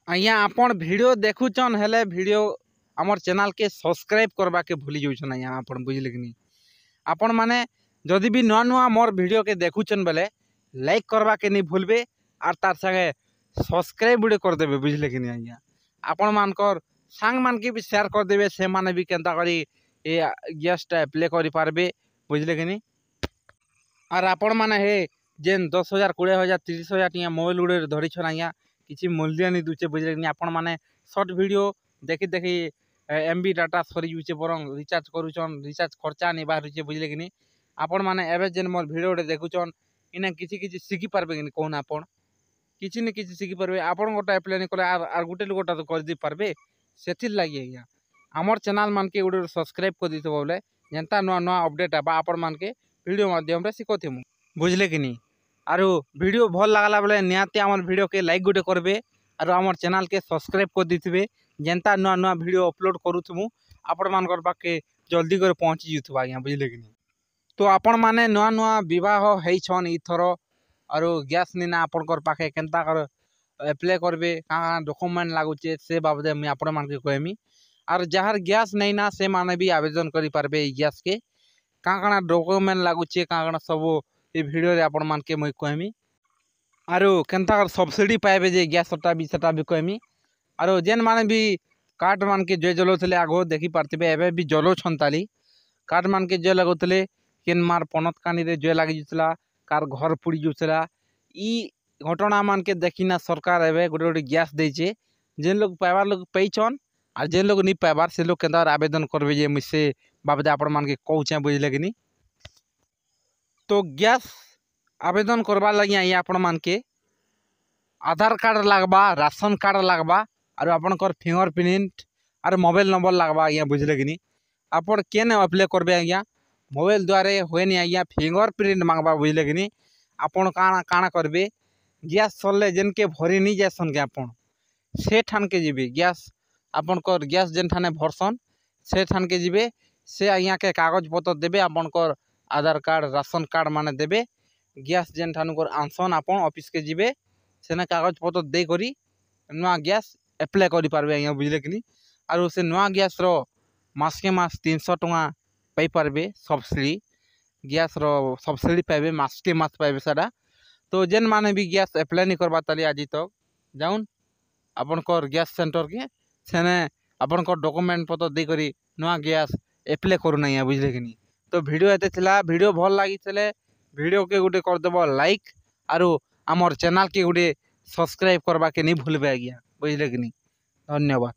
आज्ञा आपण वीडियो देखुचन हेले वीडियो आमर चैनल के सब्सक्राइब करवा के भूली जाउछन आज्ञा आपण बुझले कि नहीं। आपण माने जदि भी नुआ नुआ मोर वीडियो के देखुचन बेले लाइक करवा के नहीं भूलबे और तार संगे सब्सक्राइब गुड़े कर देबे बुझले कि नहीं आज्ञा। आपण मानकर सांग मान के भी शेयर कर देबे से माने भी केंता करी ए गैसटा अप्लाई करि पारबे बुझले कि नहीं। और आपण माने हे जेन 10,000 20,000 30,000 टिया मोबाइल गुड़े धरी छन आज्ञा किसी मूल्य नहीं दूचे बुझले कि नहीं। आपण माने शॉर्ट वीडियो देखी देखी एमबी डाटा सरी जुचे बरंग रिचार्ज करूछन रिचार्ज खर्चा नहीं बाहर बुझले कि नहीं। आपण माने एबे जेन मोर वीडियो देखुछन इने किसी किसी शिखी पारबे कि नहीं कोन आपण किसी न किसी शिखी पारबे। आपण गोटा अप्लाई नहीं कले आर गुटे लोगटा तो कर दी पारबे सेथिर लागि आज्ञा हमर चैनल मान के गुटे सब्सक्राइब कर दितो बोले जेंता नुआ नुआ अपडेट आबा आपण मान के वीडियो माध्यम रे सिखोथिमु बुझले कि नहीं। आरो वीडियो भल लागला बेले निहाती हमर वीडियो के लाइक गुटे करबे और हमर चैनल के सब्सक्राइब कर दिथिबे जेंता नुआ नुआ वीडियो अपलोड करूथमु आपण मानकर पाके जल्दी कर पहुंची जुथबा आज्ञा बुझले कि नहीं। तो आपण माने नुआ नुआ विवाह हेइ छन इथर और गैस निना आपनकर पाखे केंता कर अप्लाई करबे का डॉक्यूमेंट लागुचे से बाबदे मैं आपण मान के कहमी और जहार गैस नहीं ना से माने भी आवेदन करि पारबे गैस के का डॉक्यूमेंट लागुचे का सब ये वीडियो रे आपण मान के मैं कहमी आरो केंता कर सब्सिडी पाइबे जे गैसटा भी सेटा भी कहमी आरो जेन माने भी कार्ड मान के जे जलोथले आगो देखि पारतिबे एबे भी जलो छनताली कार्ड मान के जे लगोतले केन मार पनत कानी रे जे लागि जुतला कार घर पुड़ी जुतला ई घटना मान के देखिना सरकार एबे गोटे गोटे गैस देचे जेन लोग पाइबार लोग पैछन और जेन लोग नहीं पाइबार से लोग केंता आवेदन करबे जे मुझसे बाबदे आपण मान के कहूचे बुझले कि नहीं। तो गैस आवेदन करवा लगी आई आपण मान के आधार कार्ड लागबा राशन कार्ड लागबा और आपनकर फिंगरप्रिंट और मोबाइल नंबर लागबा आज्ञा बुझले कि नहीं। आपण केन अप्लाई करबे आज्ञा मोबाइल द्वारा हुए नहीं आज्ञा फिंगरप्रिंट मांगबा बुझले कि नहीं। आपण काना काना करबे गैस सरले जेन के भरी नहीं जासन के आपण से ठान के जीबे गैस आपनकर गैस जेन ठाने भरसन से ठान के जीबे से आज्ञा के कागज पत्र देबे आपनकर आधार कार्ड राशन कार्ड माने देबे गैस जेन ठानु कर आनसन आपण ऑफिस के जीबे सेना कागज पत्र दे करी नुआ गैस अप्लाई करि पारबे आज्ञा बुझले कि नहीं। और से नुआ गैस रो मास के मास 300 टका पाई पारबे सब्सिडी गैस रो सब्सिडी पाइबे मास के मास पाइबे सारा। तो जेन माने भी गैस अप्लाई नहीं करबा ताली आज तक जाउन आपनकर गैस सेंटर के सेने आपनकर डॉक्यूमेंट पत्र दे करी नुआ गैस अप्लाई करू नहीं बुझले कि नहीं। तो वीडियो एते थिला वीडियो भल लागी चले वीडियो के गुटे कर देबो लाइक आरो हमर चैनल के गुटे सब्सक्राइब करबा के नहीं भूलबे आज्ञा बुझले कि नहीं। धन्यवाद।